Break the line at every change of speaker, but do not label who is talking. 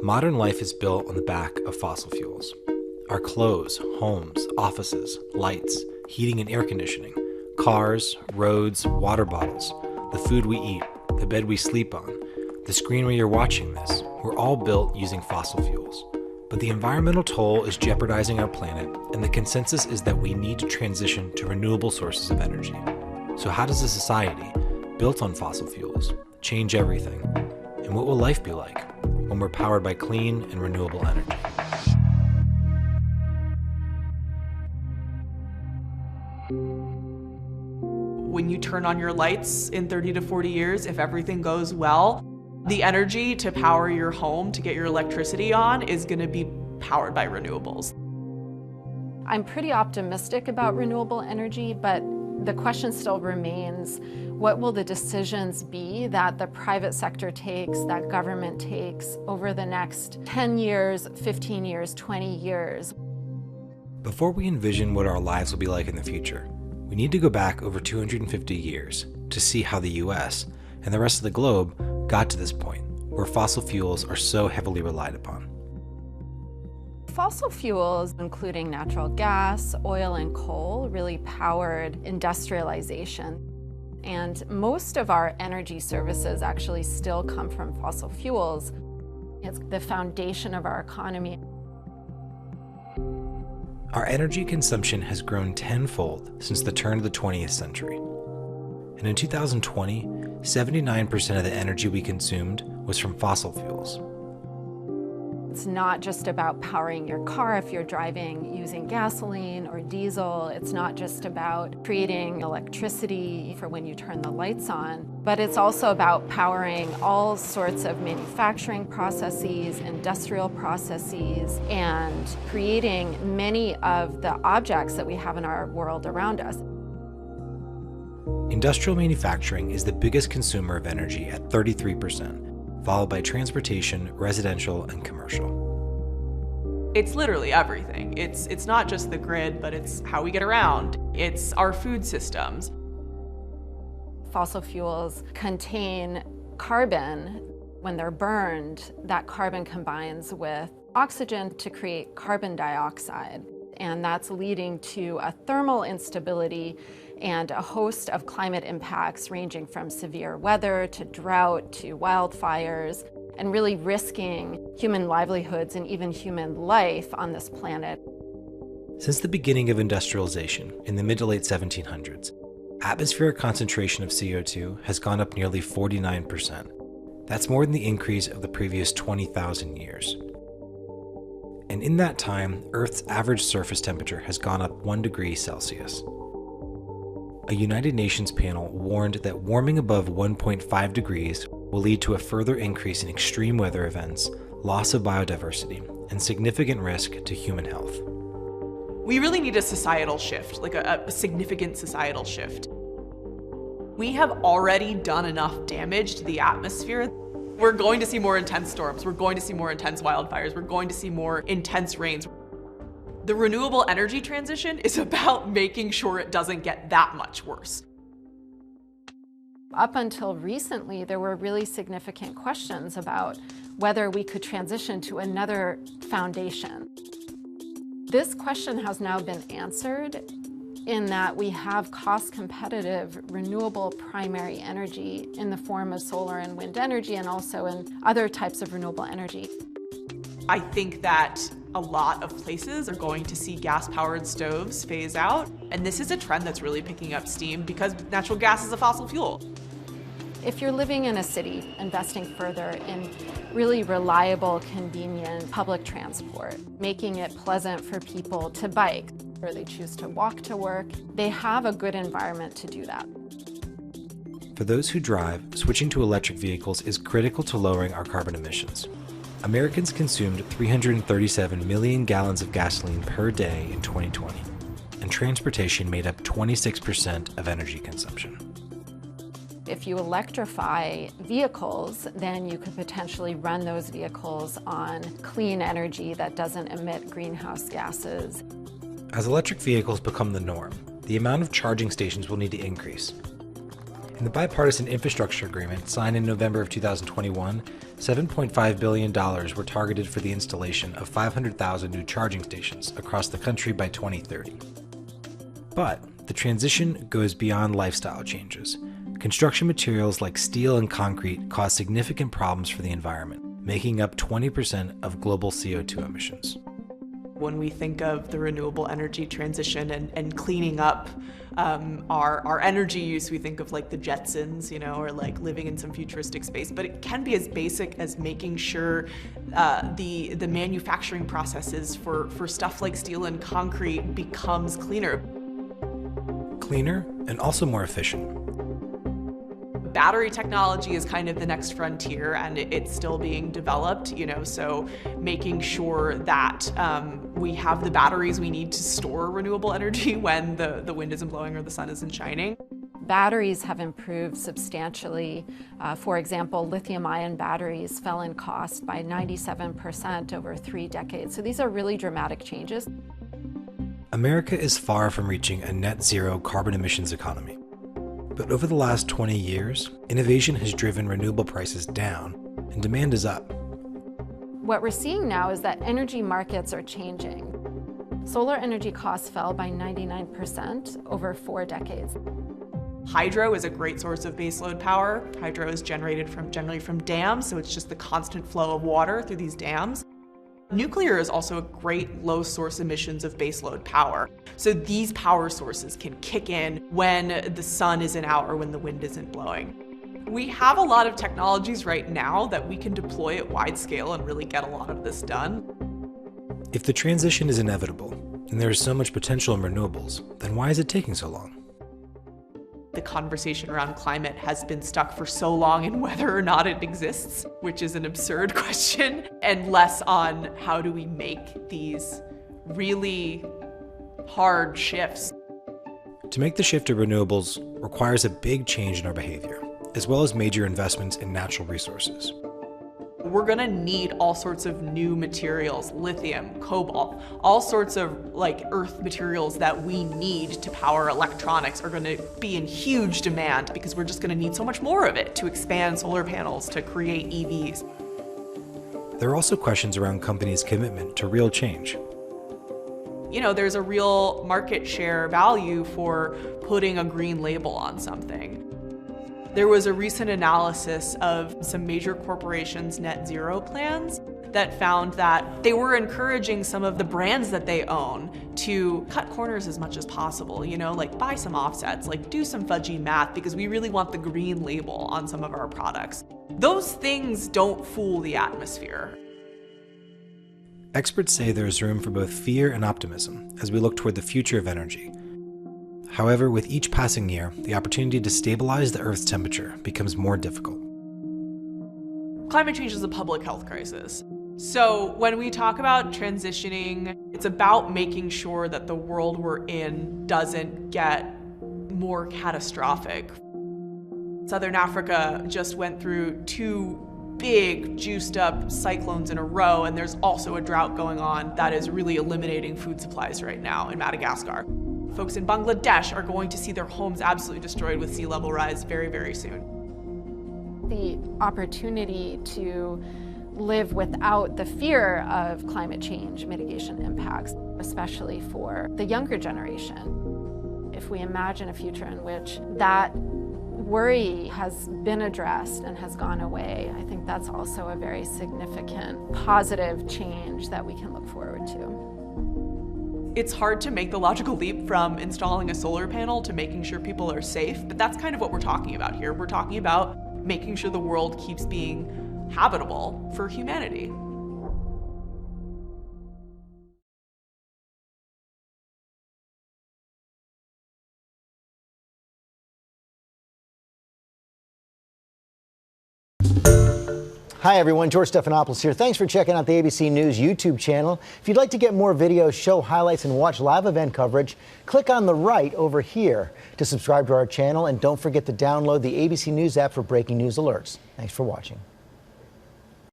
Modern life is built on the back of fossil fuels. Our clothes, homes, offices, lights, heating and air conditioning, cars, roads, water bottles, the food we eat, the bed we sleep on, the screen where you're watching this, were all built using fossil fuels. But the environmental toll is jeopardizing our planet, and the consensus is that we need to transition to renewable sources of energy. So how does a society built on fossil fuels change everything? And what will life be like when we're powered by clean and renewable energy?
When you turn on your lights in 30 to 40 years, if everything goes well, the energy to power your home, to get your electricity on, is going to be powered by renewables.
I'm pretty optimistic about renewable energy, but the question still remains, what will the decisions be that the private sector takes, that government takes over the next 10 years, 15 years, 20 years?
Before we envision what our lives will be like in the future, we need to go back over 250 years to see how the US and the rest of the globe got to this point where fossil fuels are so heavily relied upon.
Fossil fuels, including natural gas, oil, and coal, really powered industrialization. And most of our energy services actually still come from fossil fuels. It's the foundation of our economy.
Our energy consumption has grown tenfold since the turn of the 20th century. And in 2020, 79% of the energy we consumed was from fossil fuels.
It's not just about powering your car if you're driving using gasoline or diesel. It's not just about creating electricity for when you turn the lights on, but it's also about powering all sorts of manufacturing processes, industrial processes, and creating many of the objects that we have in our world around us.
Industrial manufacturing is the biggest consumer of energy at 33%. Followed by transportation, residential, and commercial.
It's literally everything. It's not just the grid, but it's how we get around. It's our food systems.
Fossil fuels contain carbon. When they're burned, that carbon combines with oxygen to create carbon dioxide. And that's leading to a thermal instability and a host of climate impacts ranging from severe weather to drought to wildfires, and really risking human livelihoods and even human life on this planet.
Since the beginning of industrialization in the mid to late 1700s, atmospheric concentration of CO2 has gone up nearly 49%. That's more than the increase of the previous 20,000 years. And in that time, Earth's average surface temperature has gone up 1 degree Celsius. A United Nations panel warned that warming above 1.5 degrees will lead to a further increase in extreme weather events, loss of biodiversity, and significant risk to human health.
We really need a societal shift, like a significant societal shift. We have already done enough damage to the atmosphere. We're going to see more intense storms. We're going to see more intense wildfires. We're going to see more intense rains. The renewable energy transition is about making sure it doesn't get that much worse.
Up until recently, there were really significant questions about whether we could transition to another foundation. This question has now been answered in that we have cost-competitive, renewable primary energy in the form of solar and wind energy, and also in other types of renewable energy.
I think that a lot of places are going to see gas-powered stoves phase out, and this is a trend that's really picking up steam because natural gas is a fossil fuel.
If you're living in a city, investing further in really reliable, convenient public transport, making it pleasant for people to bike, or they choose to walk to work, they have a good environment to do that.
For those who drive, switching to electric vehicles is critical to lowering our carbon emissions. Americans consumed 337 million gallons of gasoline per day in 2020, and transportation made up 26% of energy consumption.
If you electrify vehicles, then you could potentially run those vehicles on clean energy that doesn't emit greenhouse gases.
As electric vehicles become the norm, the amount of charging stations will need to increase. In the bipartisan infrastructure agreement signed in November of 2021, $7.5 billion were targeted for the installation of 500,000 new charging stations across the country by 2030. But the transition goes beyond lifestyle changes. Construction materials like steel and concrete cause significant problems for the environment, making up 20% of global CO2 emissions.
When we think of the renewable energy transition and cleaning up our energy use, we think of like the Jetsons, you know, or like living in some futuristic space. But it can be as basic as making sure the manufacturing processes for stuff like steel and concrete becomes cleaner.
Cleaner and also more efficient.
Battery technology is kind of the next frontier, and it's still being developed, you know, so making sure that we have the batteries we need to store renewable energy when the wind isn't blowing or the sun isn't shining.
Batteries have improved substantially. For example, lithium-ion batteries fell in cost by 97% over 3 decades. So these are really dramatic changes.
America is far from reaching a net zero carbon emissions economy. But over the last 20 years, innovation has driven renewable prices down and demand is up.
What we're seeing now is that energy markets are changing. Solar energy costs fell by 99% over 4 decades.
Hydro is a great source of baseload power. Hydro is generated generally from dams, so it's just the constant flow of water through these dams. Nuclear is also a great low source emissions of baseload power. So these power sources can kick in when the sun isn't out or when the wind isn't blowing. We have a lot of technologies right now that we can deploy at wide scale and really get a lot of this done.
If the transition is inevitable, and there is so much potential in renewables, then why is it taking so long?
The conversation around climate has been stuck for so long in whether or not it exists, which is an absurd question, and less on how do we make these really hard shifts.
To make the shift to renewables requires a big change in our behavior, as well as major investments in natural resources.
We're gonna need all sorts of new materials, lithium, cobalt, all sorts of like earth materials that we need to power electronics are gonna be in huge demand because we're just gonna need so much more of it to expand solar panels, to create EVs.
There are also questions around companies' commitment to real change.
You know, there's a real market share value for putting a green label on something. There was a recent analysis of some major corporations' net zero plans that found that they were encouraging some of the brands that they own to cut corners as much as possible, you know, like buy some offsets, like do some fudgy math because we really want the green label on some of our products. Those things don't fool the atmosphere.
Experts say there is room for both fear and optimism as we look toward the future of energy. However, with each passing year, the opportunity to stabilize the Earth's temperature becomes more difficult.
Climate change is a public health crisis. So when we talk about transitioning, it's about making sure that the world we're in doesn't get more catastrophic. Southern Africa just went through 2 big juiced up cyclones in a row, and there's also a drought going on that is really eliminating food supplies right now in Madagascar. Folks in Bangladesh are going to see their homes absolutely destroyed with sea level rise very, very soon.
The opportunity to live without the fear of climate change mitigation impacts, especially for the younger generation. If we imagine a future in which that worry has been addressed and has gone away, I think that's also a very significant positive change that we can look forward to.
It's hard to make the logical leap from installing a solar panel to making sure people are safe, but that's kind of what we're talking about here. We're talking about making sure the world keeps being habitable for humanity.
Hi everyone, George Stephanopoulos here. Thanks for checking out the ABC News YouTube channel. If you'd like to get more videos, show highlights, and watch live event coverage, click on the right over here to subscribe to our channel, and don't forget to download the ABC News app for breaking news alerts. Thanks for watching.